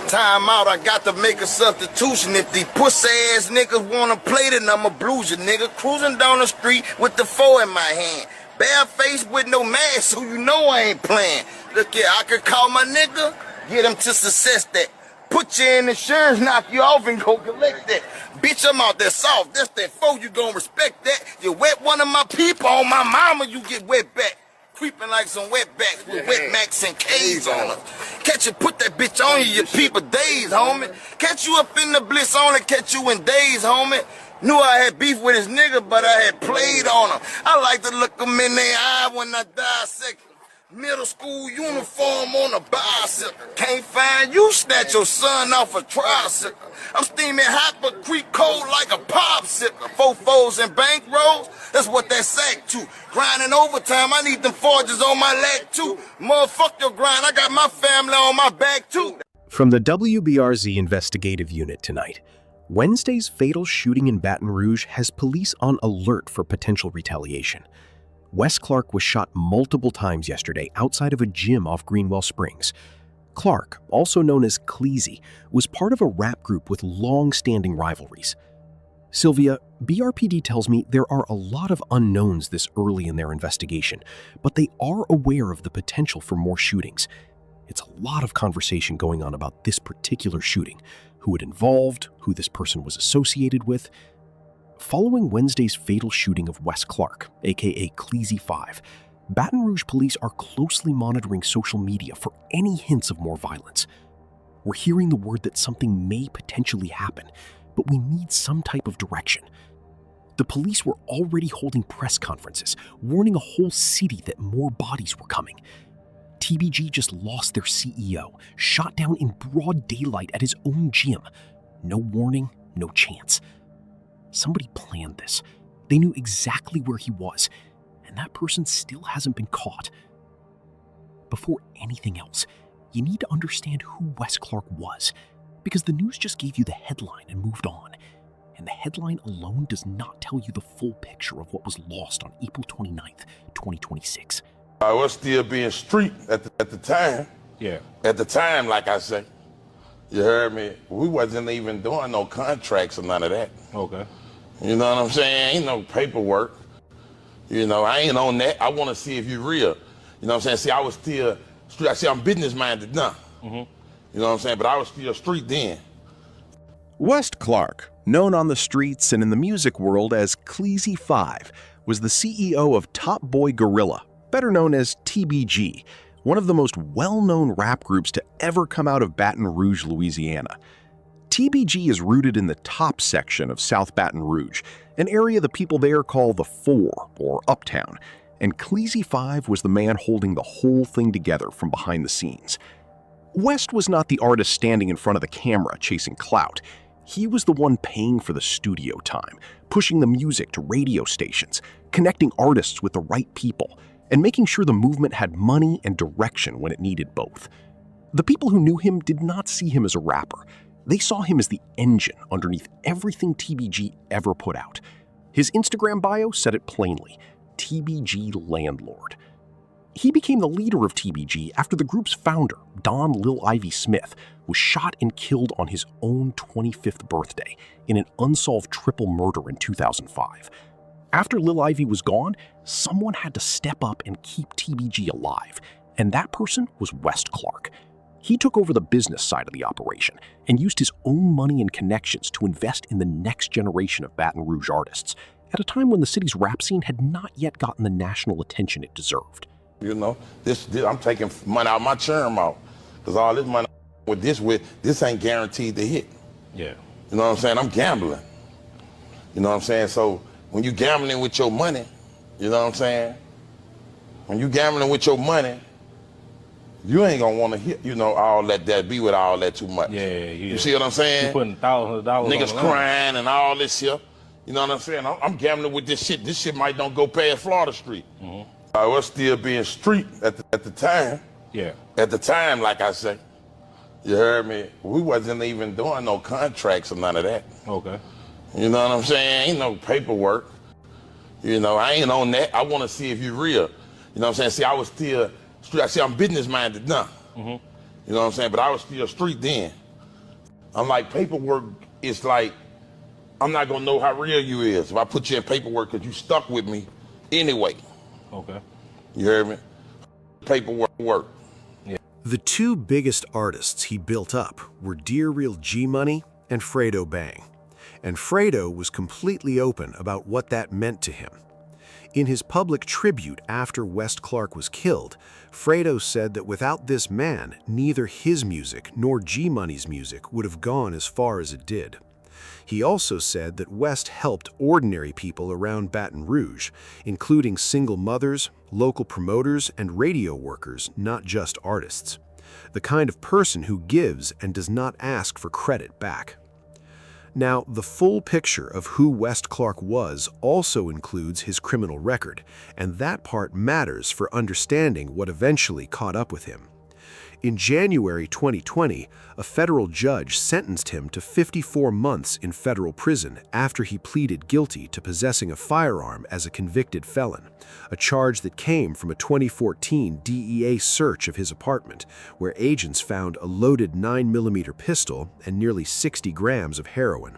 Time out, I got to make a substitution. If these pussy ass niggas wanna play, then I'ma blues you, nigga. Cruising down the street with the 4 in my hand. Barefaced with no mask, so you know I ain't playing. Look here, I could call my nigga, get him to success that. Put you in insurance, knock you off, and go collect that. Bitch, I'm out there soft. That's that 4, you gon' respect that. You wet one of my people on my mama, you get wet back. Creeping like some wetbacks with wet max and K's on them. Catch you, put that bitch on you, your people days, homie. Catch you up in the blitz, only catch you in days, homie. Knew I had beef with his nigga, but I had played on him. I like to look him in their eye when I dissect him. Middle school uniform on a bicycle. Can't find you, snatch your son off a tricycle. I'm steaming hot but creep cold like a popsicle. 4-4s and bank rolls, that's what that sack to. Grinding overtime, I need them forges on my leg too. Motherfuck your grind, I got my family on my back too. From the WBRZ investigative unit tonight, Wednesday's fatal shooting in Baton Rouge has police on alert for potential retaliation. Wes Clark was shot multiple times yesterday outside of a gym off Greenwell Springs. Clark, also known as Cleezy, was part of a rap group with long-standing rivalries. Sylvia, BRPD tells me there are a lot of unknowns this early in their investigation, but they are aware of the potential for more shootings. It's a lot of conversation going on about this particular shooting, who it involved, who this person was associated with. Following Wednesday's fatal shooting of Wes Clark, aka Cleezy 5, Baton Rouge police are closely monitoring social media for any hints of more violence. We're hearing the word that something may potentially happen, but we need some type of direction. The police were already holding press conferences, warning a whole city that more bodies were coming. TBG just lost their CEO, shot down in broad daylight at his own gym. No warning, no chance. Somebody planned this. They knew exactly where he was, and that person still hasn't been caught. Before anything else, you need to understand who Wes Clark was, because the news just gave you the headline and moved on. And the headline alone does not tell you the full picture of what was lost on April 29th, 2026. I was still being street at the time. Yeah. At the time, like I say. You heard me? We wasn't even doing no contracts or none of that. Okay. You know what I'm saying? Ain't no paperwork. You know, I ain't on that. I want to see if you real. You know what I'm saying? See, I was still street. I see, I'm business minded now. You know what I'm saying? But I was still street then. Wes Clark, known on the streets and in the music world as Cleezy 5, was the CEO of Top Boy Gorilla, better known as TBG, one of the most well-known rap groups to ever come out of Baton Rouge, Louisiana. TBG is rooted in the top section of South Baton Rouge, an area the people there call the 4, or Uptown, and Cleezy 5 was the man holding the whole thing together from behind the scenes. West was not the artist standing in front of the camera chasing clout. He was the one paying for the studio time, pushing the music to radio stations, connecting artists with the right people, and making sure the movement had money and direction when it needed both. The people who knew him did not see him as a rapper. They saw him as the engine underneath everything TBG ever put out. His Instagram bio said it plainly: TBG Landlord. He became the leader of TBG after the group's founder, Don Lil Ivy Smith, was shot and killed on his own 25th birthday in an unsolved triple murder in 2005. After Lil Ivy was gone, someone had to step up and keep TBG alive, and that person was Wes Clark. He took over the business side of the operation and used his own money and connections to invest in the next generation of Baton Rouge artists, at a time when the city's rap scene had not yet gotten the national attention it deserved. You know, this I'm taking money out of my churn out, because all this money this ain't guaranteed to hit. Yeah. You know what I'm saying? I'm gambling. You know what I'm saying? So when you gambling with your money, you know what I'm saying? When you gambling with your money, you ain't gonna want to hit, you know, all that be with all that too much. Yeah. You see what I'm saying? You putting thousands of dollars niggas on the crying and all this shit. You know what I'm saying? I'm gambling with this shit. This shit might don't go past Florida Street. I was still being street at the time. Yeah. At the time, like I say. You heard me? We wasn't even doing no contracts or none of that. Okay. You know what I'm saying? Ain't no paperwork. You know, I ain't on that. I want to see if you real. You know what I'm saying? See, I was still street. I see, I'm business minded now. You know what I'm saying? But I was still street then. Unlike paperwork, it's like, I'm not gonna know how real you is if I put you in paperwork because you stuck with me anyway. Okay. You heard me? Paperwork work. The two biggest artists he built up were Dear Real G Money and Fredo Bang. And Fredo was completely open about what that meant to him. In his public tribute after Wes Clark was killed, Fredo said that without this man, neither his music nor G Money's music would have gone as far as it did. He also said that West helped ordinary people around Baton Rouge, including single mothers, local promoters, and radio workers, not just artists. The kind of person who gives and does not ask for credit back. Now, the full picture of who Wes Clark was also includes his criminal record, and that part matters for understanding what eventually caught up with him. In January 2020, a federal judge sentenced him to 54 months in federal prison after he pleaded guilty to possessing a firearm as a convicted felon, a charge that came from a 2014 DEA search of his apartment, where agents found a loaded 9mm pistol and nearly 60 grams of heroin.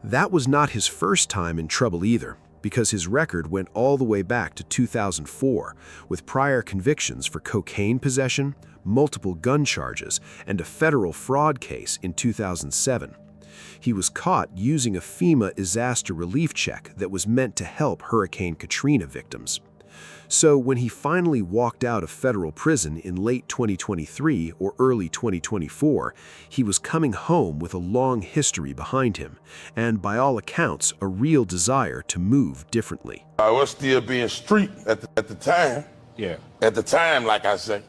That was not his first time in trouble either, because his record went all the way back to 2004, with prior convictions for cocaine possession, multiple gun charges, and a federal fraud case in 2007. He was caught using a FEMA disaster relief check that was meant to help Hurricane Katrina victims. So when he finally walked out of federal prison in late 2023 or early 2024, he was coming home with a long history behind him, and by all accounts, a real desire to move differently. I was still being street at the time. Yeah. At the time, like I say.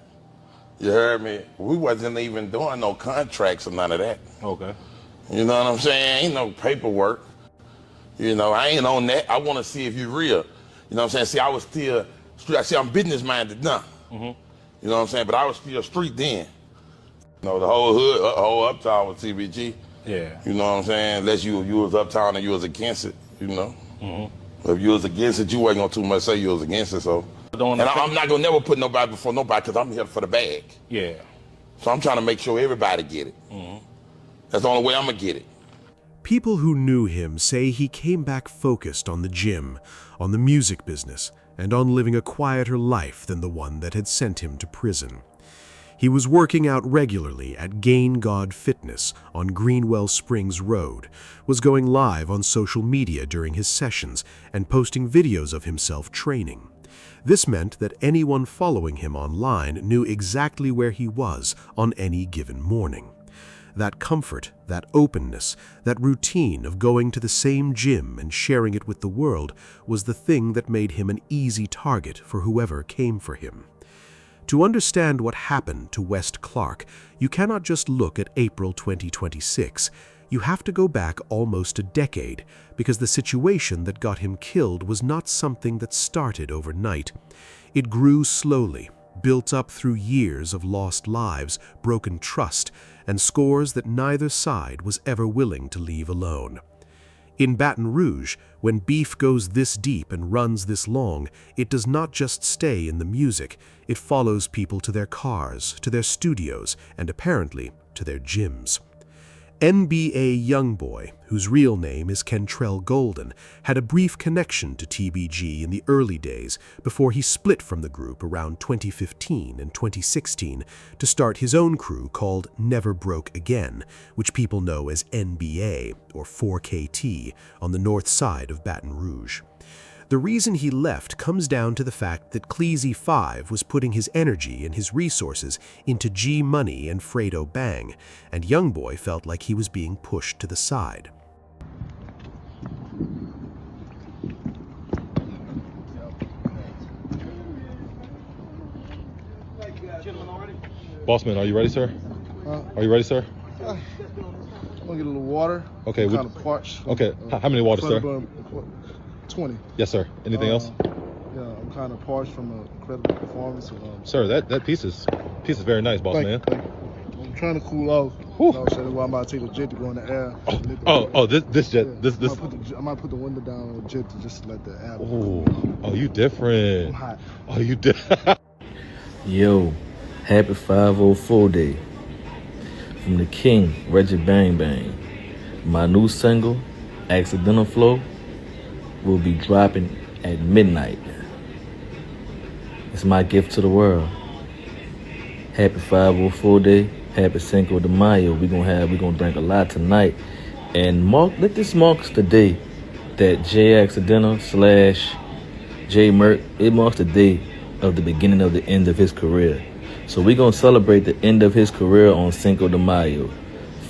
You heard me? We wasn't even doing no contracts or none of that. Okay. You know what I'm saying? Ain't no paperwork. You know, I ain't on that. I want to see if you're real. You know what I'm saying? See, I was still street. I see, I'm business-minded now. Mm-hmm. You know what I'm saying? But I was still street then. You know, the whole hood, whole uptown was TBG. Yeah. You know what I'm saying? Unless you was uptown and you was against it, you know? Mm-hmm. If you was against it, you wasn't going to too much say you was against it, so. And I'm not going to never put nobody before nobody because I'm here for the bag. Yeah. So I'm trying to make sure everybody get it. Mm-hmm. That's the only way I'm going to get it. People who knew him say he came back focused on the gym, on the music business, and on living a quieter life than the one that had sent him to prison. He was working out regularly at Gain God Fitness on Greenwell Springs Road, was going live on social media during his sessions, and posting videos of himself training. This meant that anyone following him online knew exactly where he was on any given morning. That comfort, that openness, that routine of going to the same gym and sharing it with the world was the thing that made him an easy target for whoever came for him. To understand what happened to Wes Clark, you cannot just look at April 2026. You have to go back almost a decade, because the situation that got him killed was not something that started overnight. It grew slowly, built up through years of lost lives, broken trust, and scores that neither side was ever willing to leave alone. In Baton Rouge, when beef goes this deep and runs this long, it does not just stay in the music, it follows people to their cars, to their studios, and apparently to their gyms. NBA Youngboy, whose real name is Kentrell Golden, had a brief connection to TBG in the early days before he split from the group around 2015 and 2016 to start his own crew called Never Broke Again, which people know as NBA or 4KT on the north side of Baton Rouge. The reason he left comes down to the fact that Cleezy 5 was putting his energy and his resources into G Money and Fredo Bang, and Youngboy felt like he was being pushed to the side. Bossman, are you ready, sir? Are you ready, sir? I'm gonna get a little water. Okay. I'm kind of parched. Okay. How many waters, sir? 20. Yes, sir. Anything else? Yeah, I'm kind of parched from an incredible performance. Sir, that piece is very nice, boss man. Thank you. I'm trying to cool off. You know, so that's why I'm about to take the jet to go in the air. This jet. Yeah. This. I might put the window down on the jet to just let the air. Oh, you different. I'm hot. Oh, you different. Yo, happy 504 day. from the King, Reggie Bang Bang. My new single, Accidental Flow, will be dropping at midnight. It's my gift to the world. Happy 504 day, happy Cinco de Mayo. We're gonna drink a lot tonight. And this marks the day that J Accidental / J Merck, it marks the day of the beginning of the end of his career. So we're gonna celebrate the end of his career on Cinco de Mayo.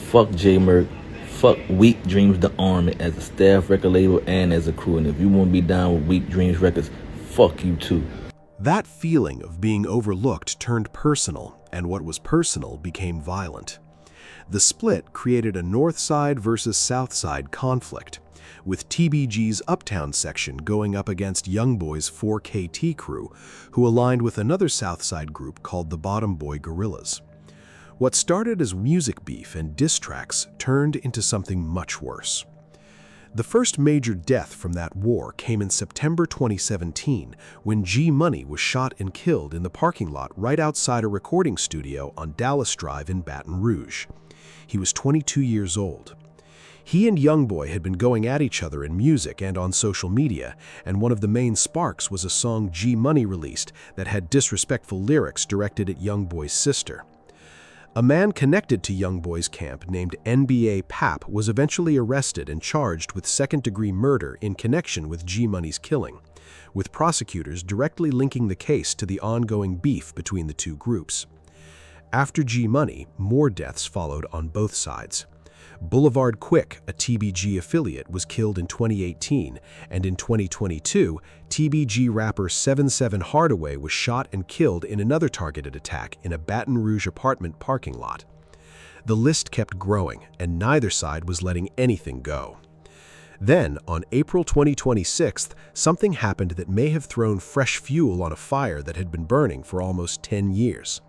Fuck J Merck, fuck Weak Dreams the Army as a staff record label and as a crew. And if you wanna be down with Weak Dreams Records, fuck you too. That feeling of being overlooked turned personal, and what was personal became violent. The split created a North Side versus South Side conflict, with TBG's Uptown section going up against Youngboy's 4KT crew, who aligned with another South Side group called the Bottom Boy Gorillas. What started as music beef and diss tracks turned into something much worse. The first major death from that war came in September 2017 when G Money was shot and killed in the parking lot right outside a recording studio on Dallas Drive in Baton Rouge. He was 22 years old. He and Youngboy had been going at each other in music and on social media, and one of the main sparks was a song G Money released that had disrespectful lyrics directed at Youngboy's sister. A man connected to Youngboy's camp named NBA Pap was eventually arrested and charged with second-degree murder in connection with G Money's killing, with prosecutors directly linking the case to the ongoing beef between the two groups. After G Money, more deaths followed on both sides. Boulevard Quick, a TBG affiliate, was killed in 2018, and in 2022, TBG rapper 77 Hardaway was shot and killed in another targeted attack in a Baton Rouge apartment parking lot. The list kept growing, and neither side was letting anything go. Then, on April 2026, something happened that may have thrown fresh fuel on a fire that had been burning for almost 10 years.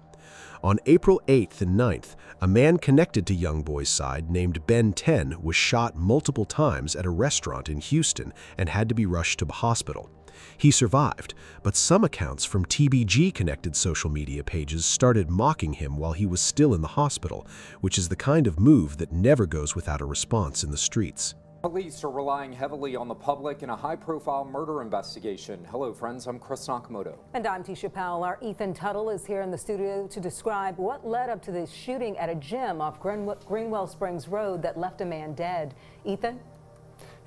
On April 8th and 9th, a man connected to Youngboy's side named Ben 10 was shot multiple times at a restaurant in Houston and had to be rushed to the hospital. He survived, but some accounts from TBG-connected social media pages started mocking him while he was still in the hospital, which is the kind of move that never goes without a response in the streets. Police are relying heavily on the public in a high-profile murder investigation. Hello, friends. I'm Chris Nakamoto. And I'm Tisha Powell. Our Ethan Tuttle is here in the studio to describe what led up to this shooting at a gym off Greenwell Springs Road that left a man dead. Ethan?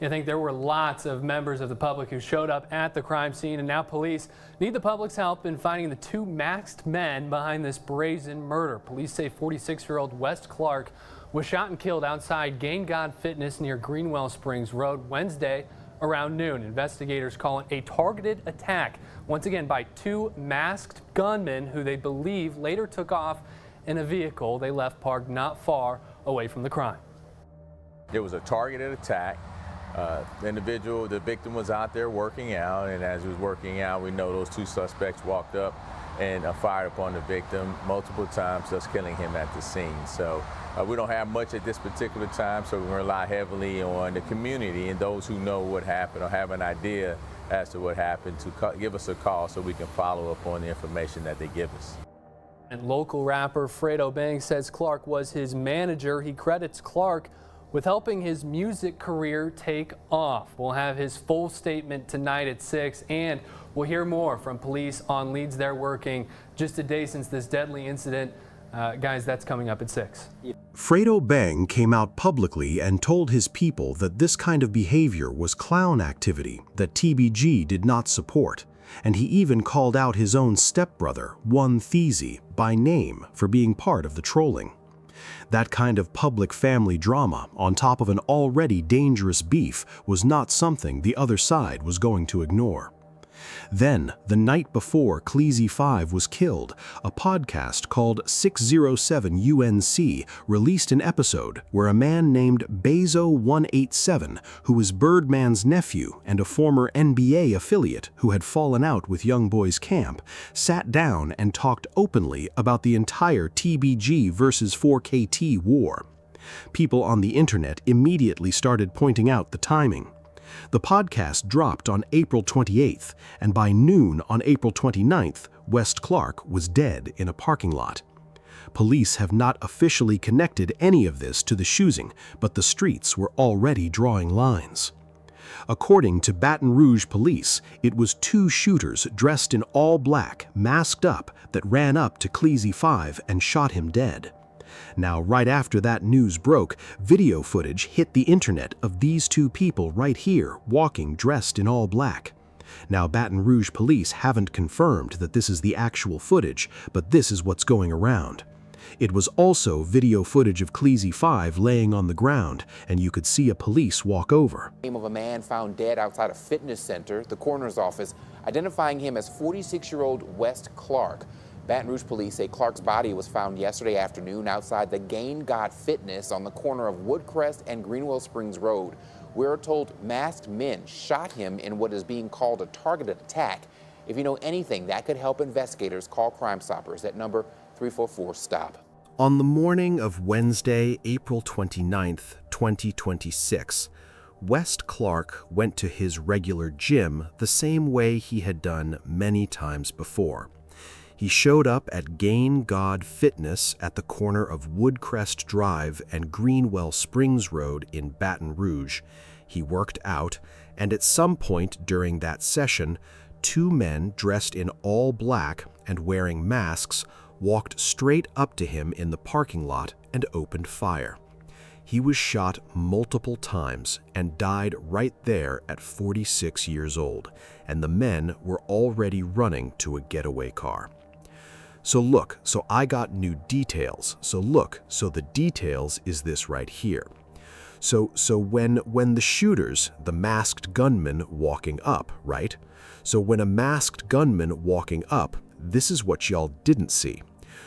I think there were lots of members of the public who showed up at the crime scene, and now police need the public's help in finding the two masked men behind this brazen murder. Police say 46-year-old Wes Clark was shot and killed outside Gain God Fitness near Greenwell Springs Road Wednesday around noon. Investigators call it a targeted attack, once again by two masked gunmen who they believe later took off in a vehicle they left parked not far away from the crime. It was a targeted attack. The victim was out there working out, and as he was working out, we know those two suspects walked up and fired upon the victim multiple times, thus killing him at the scene. So we don't have much at this particular time, so we rely heavily on the community and those who know what happened or have an idea as to what happened to give us a call so we can follow up on the information that they give us. And local rapper Fredo Bang says Clark was his manager. He credits Clark with helping his music career take off. We'll have his full statement tonight at 6, and we'll hear more from police on leads they're working just a day since this deadly incident. Guys, that's coming up at 6. Fredo Bang came out publicly and told his people that this kind of behavior was clown activity that TBG did not support, and he even called out his own stepbrother, one Cleezy, by name for being part of the trolling. That kind of public family drama, on top of an already dangerous beef, was not something the other side was going to ignore. Then, the night before Cleezy 5 was killed, a podcast called 607 UNC released an episode where a man named Bezo187, who was Birdman's nephew and a former NBA affiliate who had fallen out with Youngboy's camp, sat down and talked openly about the entire TBG versus 4KT war. People on the internet immediately started pointing out the timing. The podcast dropped on April 28th, and by noon on April 29th, Wes Clark was dead in a parking lot. police have not officially connected any of this to the shooting, but the streets were already drawing lines. According to Baton Rouge police, it was 2 shooters dressed in all black, masked up, that ran up to Cleezy 5 and shot him dead. Now, right after that news broke, video footage hit the internet of these 2 people right here, walking dressed in all black. Now, Baton Rouge police haven't confirmed that this is the actual footage, but this is what's going around. It was also video footage of Cleezy 5 laying on the ground, and you could see a police walk over. Name of a man found dead outside a fitness center, the coroner's office, identifying him as 46-year-old Wes Clark. Baton Rouge police say Clark's body was found yesterday afternoon outside the Gain God Fitness on the corner of Woodcrest and Greenwell Springs Road. We're told masked men shot him in what is being called a targeted attack. If you know anything that could help investigators, call Crime Stoppers at number 344-STOP. On the morning of Wednesday, April 29, 2026, Wes Clark went to his regular gym the same way he had done many times before. He showed up at Gain God Fitness at the corner of Woodcrest Drive and Greenwell Springs Road in Baton Rouge. He worked out, and at some point during that session, 2 men dressed in all black and wearing masks walked straight up to him in the parking lot and opened fire. He was shot multiple times and died right there at 46 years old, and the men were already running to a getaway car. So I got new details. So the details is this right here. So when the shooters, the masked gunmen walking up, right? So when a masked gunman walking up, this is what y'all didn't see.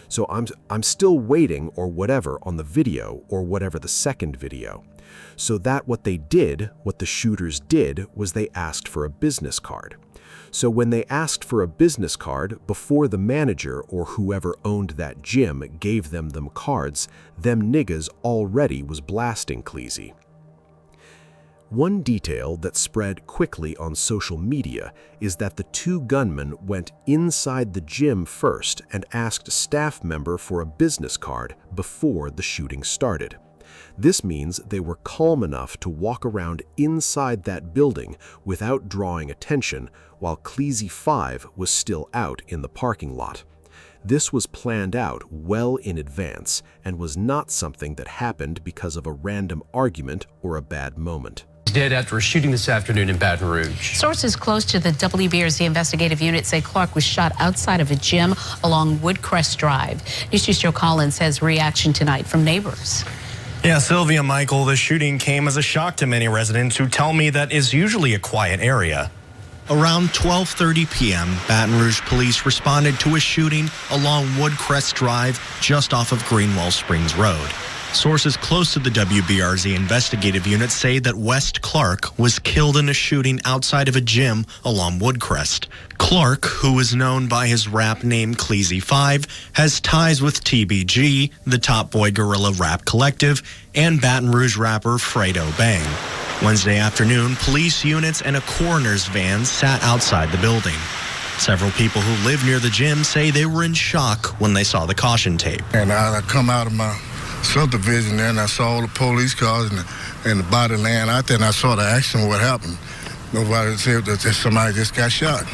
So I'm still waiting or whatever on the video or whatever the second video. So that what the shooters did was they asked for a business card. So when they asked for a business card, before the manager or whoever owned that gym gave them cards, them niggas already was blasting Cleezy. One detail that spread quickly on social media is that the 2 gunmen went inside the gym first and asked a staff member for a business card before the shooting started. This means they were calm enough to walk around inside that building without drawing attention while Cleezy 5 was still out in the parking lot. This was planned out well in advance and was not something that happened because of a random argument or a bad moment. Dead after a shooting this afternoon in Baton Rouge. Sources close to the WBRZ investigative unit say Clark was shot outside of a gym along Woodcrest Drive. News 2's Joe Collins has reaction tonight from neighbors. Yeah, Sylvia, Michael, the shooting came as a shock to many residents who tell me that is usually a quiet area. Around 12:30 p.m., Baton Rouge police responded to a shooting along Woodcrest Drive just off of Greenwell Springs Road. Sources close to the WBRZ investigative unit say that Wes Clark was killed in a shooting outside of a gym along Woodcrest. Clark, who is known by his rap name Cleezy 5, has ties with TBG, the Top Boy Gorilla Rap Collective, and Baton Rouge rapper Fredo Bang. Wednesday afternoon, police units and a coroner's van sat outside the building. Several people who live near the gym say they were in shock when they saw the caution tape. And I come out of my subdivision there, and I saw all the police cars and the body laying out there, and I saw the action, what happened. Nobody said that somebody just got shot.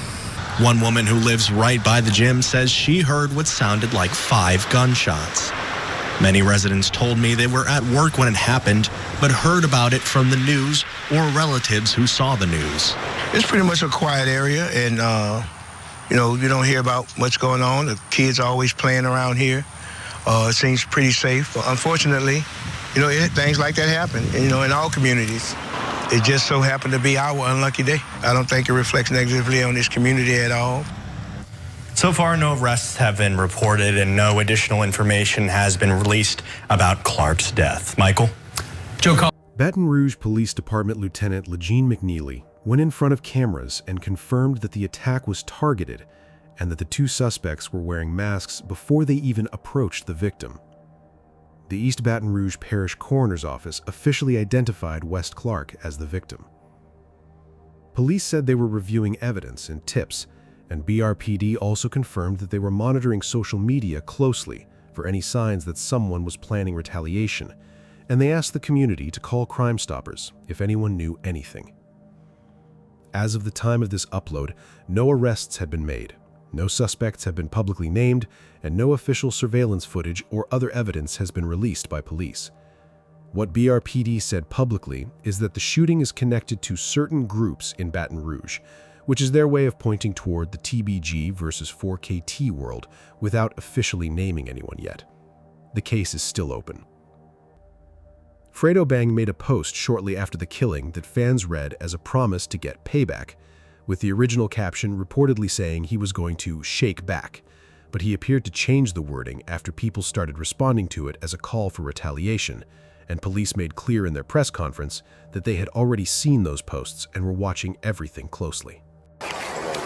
One woman who lives right by the gym says she heard what sounded like 5 gunshots. Many residents told me they were at work when it happened, but heard about it from the news or relatives who saw the news. It's pretty much a quiet area, and you don't hear about what's going on. The kids are always playing around here. It seems pretty safe. But unfortunately, things like that happen, in all communities. It just so happened to be our unlucky day. I don't think it reflects negatively on this community at all. So far, no arrests have been reported and no additional information has been released about Clark's death. Michael? Joe Collins. Baton Rouge Police Department Lieutenant LeJean McNeely went in front of cameras and confirmed that the attack was targeted and that the 2 suspects were wearing masks before they even approached the victim. The East Baton Rouge Parish Coroner's Office officially identified Wes Clark as the victim. Police said they were reviewing evidence and tips, and BRPD also confirmed that they were monitoring social media closely for any signs that someone was planning retaliation, and they asked the community to call Crime Stoppers if anyone knew anything. As of the time of this upload, no arrests had been made, no suspects have been publicly named, and no official surveillance footage or other evidence has been released by police. What BRPD said publicly is that the shooting is connected to certain groups in Baton Rouge, which is their way of pointing toward the TBG versus 4KT world without officially naming anyone yet. The case is still open. Fredo Bang made a post shortly after the killing that fans read as a promise to get payback, with the original caption reportedly saying he was going to shake back, but he appeared to change the wording after people started responding to it as a call for retaliation, and police made clear in their press conference that they had already seen those posts and were watching everything closely.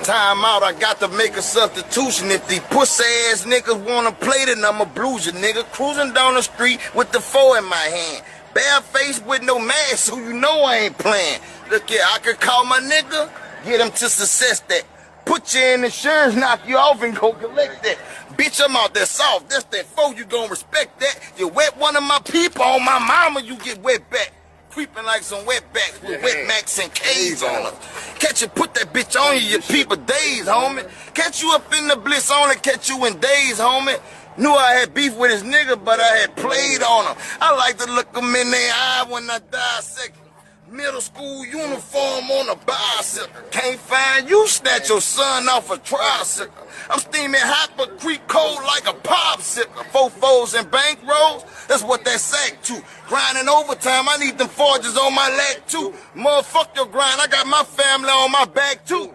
Time out, I got to make a substitution. If these pussy-ass niggas wanna play, then I'ma blues you, nigga. Cruising down the street with the 4 in my hand. Barefaced with no mask, so you know I ain't playing. Look here, I could call my nigga, get him to success that. Put you in insurance, knock you off, and go collect that. Bitch, I'm out there soft. That's that 4, you gon' respect that. You wet one of my people on my mama, you get wet back. Creeping like some wetbacks with wet Max and K's on them. Catch you, put that bitch on you, your people days, homie. Catch you up in the blitz, only catch you in days, homie. Knew I had beef with his nigga, but I had played on him. I like to look them in their eye when I dissect. Middle school uniform on a bicycle. Can't find you, snatch your son off a tricycle. I'm steaming hot but creep cold like a popsicle. 4 fours and bank rolls, that's what that sack to. Grinding overtime, I need them forges on my leg too. Motherfuck your grind, I got my family on my back too.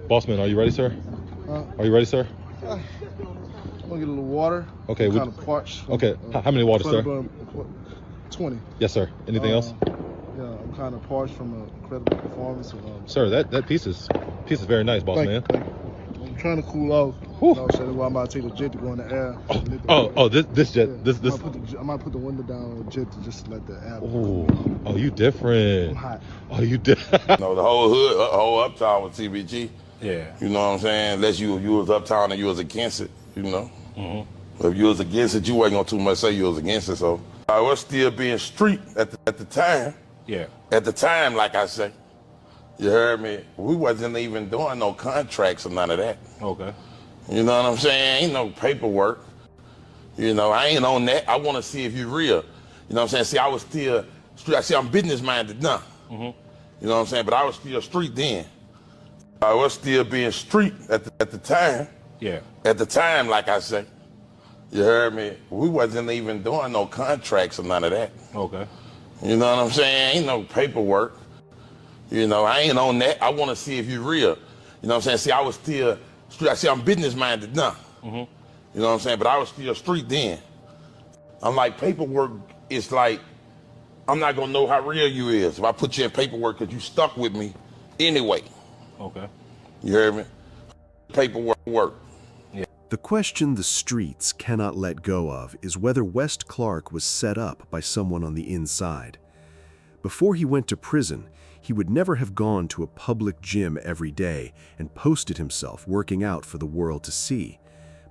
Bossman, are you ready, sir? Are you ready, sir? I'm gonna get a little water. Okay. I'm kind of parched. Okay. How many waters, sir? 20. Yes, sir. Anything else? Yeah, I'm kind of parched from an incredible performance. Sir, that piece is very nice, boss man. Thank you. I'm trying to cool off. You know, so that's why I'm about to take the jet to go in the air. This jet. Yeah. This. I might put the window down on the jet to just let the air. Oh, you different. I'm hot. Oh, you different. You know, the whole hood, whole uptown with TBG. Yeah. You know what I'm saying? Unless you was uptown and you was against it, you know. Mm-hmm. If you was against it, you wasn't gonna too much say you was against it. So I was still being street at the time. Yeah. At the time, like I say. You heard me? We wasn't even doing no contracts or none of that. Okay. You know what I'm saying? Ain't no paperwork. You know, I ain't on that. I want to see if you real. You know what I'm saying? See, I was still street. I see, I'm business minded now. Mm-hmm. You know what I'm saying? But I was still street then. I was still being street at the time. Yeah. At the time, like I say. You heard me? We wasn't even doing no contracts or none of that. Okay. You know what I'm saying? Ain't no paperwork. You know, I ain't on that. I want to see if you real. You know what I'm saying? See, I was still street. I see, I'm business minded now. Mm-hmm. You know what I'm saying? But I was still street then. I'm like, paperwork is like, I'm not gonna know how real you is if I put you in paperwork because you stuck with me anyway. Okay. You heard me? Paperwork work. Yeah. The question the streets cannot let go of is whether Wes Clark was set up by someone on the inside. Before he went to prison, he would never have gone to a public gym every day and posted himself working out for the world to see.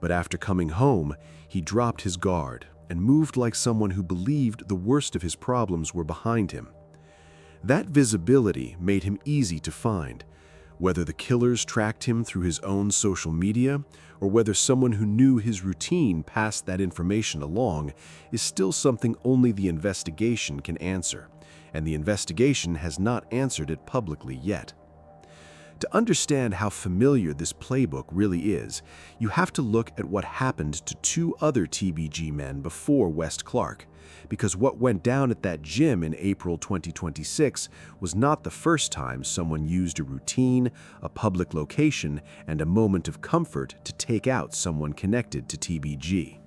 But after coming home, he dropped his guard and moved like someone who believed the worst of his problems were behind him. That visibility made him easy to find. Whether the killers tracked him through his own social media, or whether someone who knew his routine passed that information along, is still something only the investigation can answer, and the investigation has not answered it publicly yet. To understand how familiar this playbook really is, you have to look at what happened to 2 other TBG men before Wes Clark, because what went down at that gym in April 2026 was not the first time someone used a routine, a public location, and a moment of comfort to take out someone connected to TBG.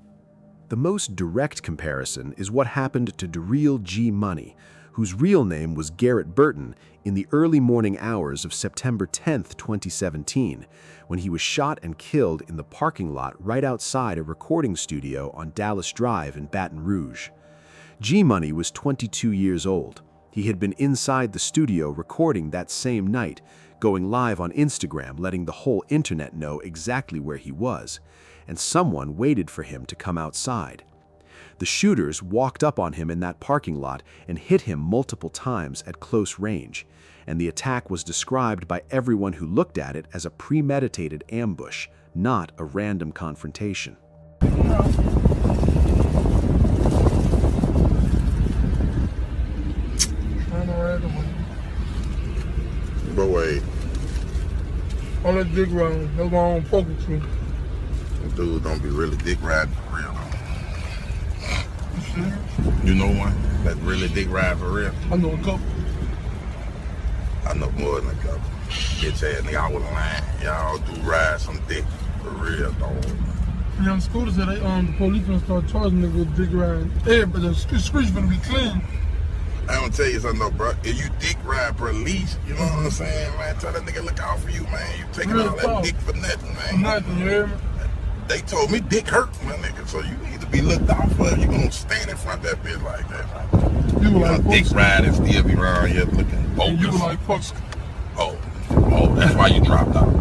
The most direct comparison is what happened to Daryl G. Money, whose real name was Garrett Burton, in the early morning hours of September 10, 2017, when he was shot and killed in the parking lot right outside a recording studio on Dallas Drive in Baton Rouge. G-Money was 22 years old, He had been inside the studio recording that same night, going live on Instagram, letting the whole internet know exactly where he was, and someone waited for him to come outside. The shooters walked up on him in that parking lot and hit him multiple times at close range, and the attack was described by everyone who looked at it as a premeditated ambush, not a random confrontation. But wait. On that dick riding, that's why I don't fuck with you. Dude, don't be really dick riding for real. You know one that's really dick ride for real? I know a couple. I know more than a couple. Bitch ass nigga, I was lying. Y'all do ride some dick for real, dog. Young scooters said the police gonna start charging niggas with dick riding. Yeah, but the streets gonna be clean. I'm gonna tell you something though, bro. If you dick ride per lease, you know what I'm saying, man? Tell that nigga look out for you, man. You taking all that dick for nothing, man. For nothing, you hear me? They told me dick hurt, my nigga, so you need to be looked out for. You gonna stand in front of that bitch like that. You like dick ride and still be around here looking bogus. You like fuck. Oh, that's why you dropped out.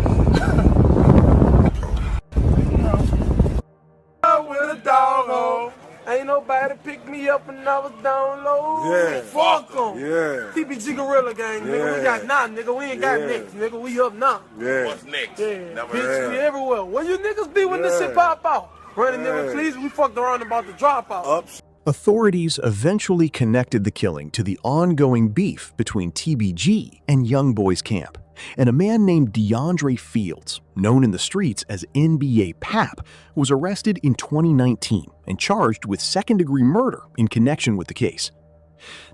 With a dog hole. Ain't nobody picked me up when I was down low. Yeah. Fuck them. Yeah. TBG Gorilla Gang, nigga. Yeah. We got now, nigga. We ain't got next, nigga. We up now. Yeah. What's next? Yeah. Bitch, we everywhere. Where you niggas be when this shit pop out? Running nigga, please. We fucked around about the dropout. Authorities eventually connected the killing to the ongoing beef between TBG and Young Boys Camp, and a man named DeAndre Fields, known in the streets as NBA Pap, was arrested in 2019 and charged with second-degree murder in connection with the case.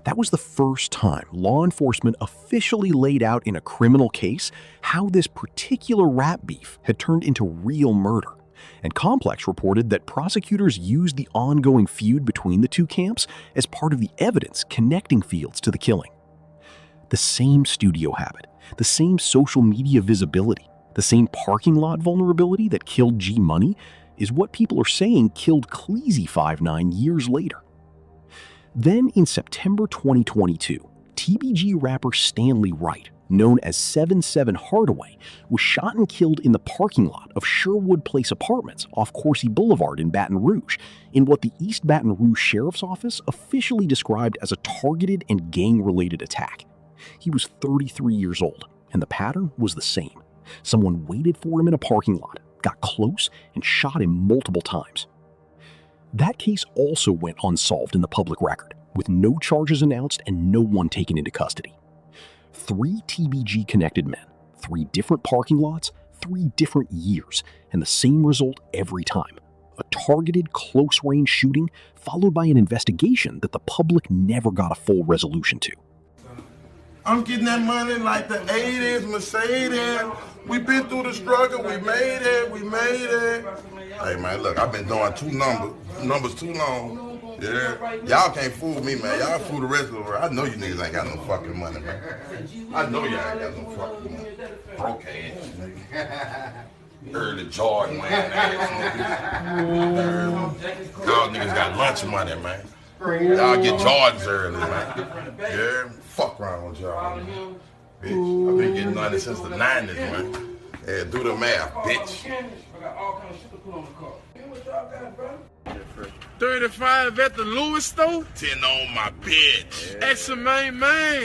That was the first time law enforcement officially laid out in a criminal case how this particular rap beef had turned into real murder. And Complex reported that prosecutors used the ongoing feud between the two camps as part of the evidence connecting Fields to the killing. The same studio habit, the same social media visibility, the same parking lot vulnerability that killed G Money is what people are saying killed Cleezy 5'9" years later. Then in September 2022, TBG rapper Stanley Wright, known as 77 Hardaway, was shot and killed in the parking lot of Sherwood Place Apartments off Coursey Boulevard in Baton Rouge, in what the East Baton Rouge Sheriff's Office officially described as a targeted and gang-related attack. He was 33 years old, and the pattern was the same. Someone waited for him in a parking lot, got close, and shot him multiple times. That case also went unsolved in the public record, with no charges announced and no one taken into custody. 3 TBG-connected men, 3 different parking lots, 3 different years, and the same result every time. A targeted, close-range shooting followed by an investigation that the public never got a full resolution to. I'm getting that money like the 80s, Mercedes. We been through the struggle, we made it. Hey man, look, I've been doing 2 numbers too long. Yeah, y'all can't fool me, man. Y'all fool the rest of the world. I know you niggas ain't got no fucking money, man. I know y'all ain't got no fucking money. Broke ass niggas. Early Jordan wearing ass niggas. Y'all niggas got lunch money, man. Y'all get Jordans early, man. Yeah, fuck around with y'all, man. Bitch, I've been getting money since the 90s, man. Yeah, do the math, bitch. 35 at the Louis store. 10 on my bitch. Extra main.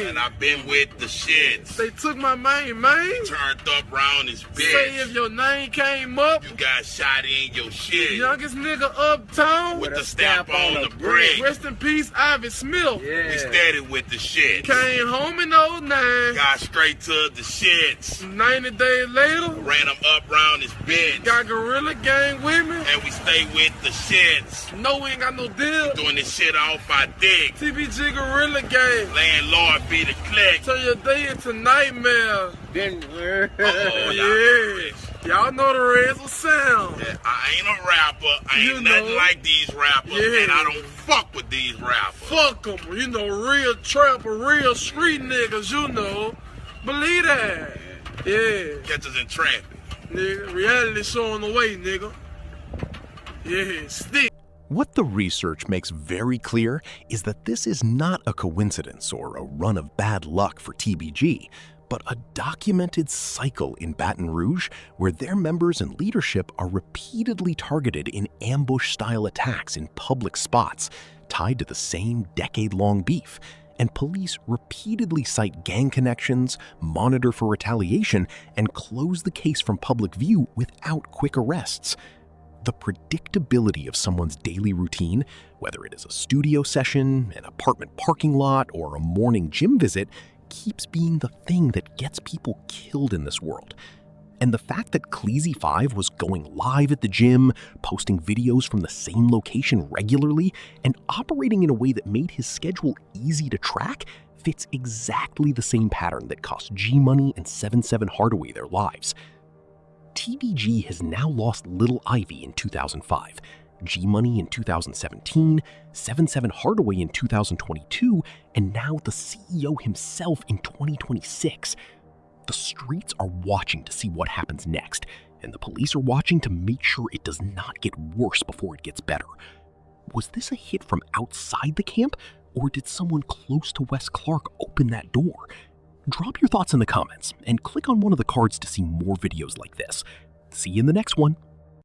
And I've been with the shits. They took my main. Turned up round this bitch. Say if your name came up. You got shot in your shit. Youngest nigga uptown. With the stamp on the brick. Rest in peace, Ivy Smith. Yeah. We steady with the shit. Came home in 09. Got straight to the shits. 90 days later. Ran them up round this bitch. Got Gorilla Gang with me. And we stay with the shits. No, we ain't got no deal. Doing this shit off our dick. TBG Gorilla Gang. Landlord be the click. Turn your day into nightmare. Y'all know the Razzle sound. Yeah, I ain't a rapper. I ain't nothing like these rappers. And I don't fuck with these rappers. Fuck them. You know, real trapper, real street niggas, you know. Believe that. Yeah. Catch us in traffic. Nigga, reality show on the way, nigga. Yeah, stick. What the research makes very clear is that this is not a coincidence or a run of bad luck for TBG, but a documented cycle in Baton Rouge where their members and leadership are repeatedly targeted in ambush-style attacks in public spots tied to the same decade-long beef, and police repeatedly cite gang connections, monitor for retaliation, and close the case from public view without quick arrests. The predictability of someone's daily routine, whether it is a studio session, an apartment parking lot, or a morning gym visit, keeps being the thing that gets people killed in this world. And the fact that Cleezy 5 was going live at the gym, posting videos from the same location regularly, and operating in a way that made his schedule easy to track fits exactly the same pattern that cost G-Money and 7-7 Hardaway their lives. TBG has now lost Little Ivy in 2005, G-Money in 2017, 7-7 Hardaway in 2022, and now the CEO himself in 2026. The streets are watching to see what happens next, and the police are watching to make sure it does not get worse before it gets better. Was this a hit from outside the camp, or did someone close to Wes Clark open that door? Drop your thoughts in the comments and click on one of the cards to see more videos like this. See you in the next one.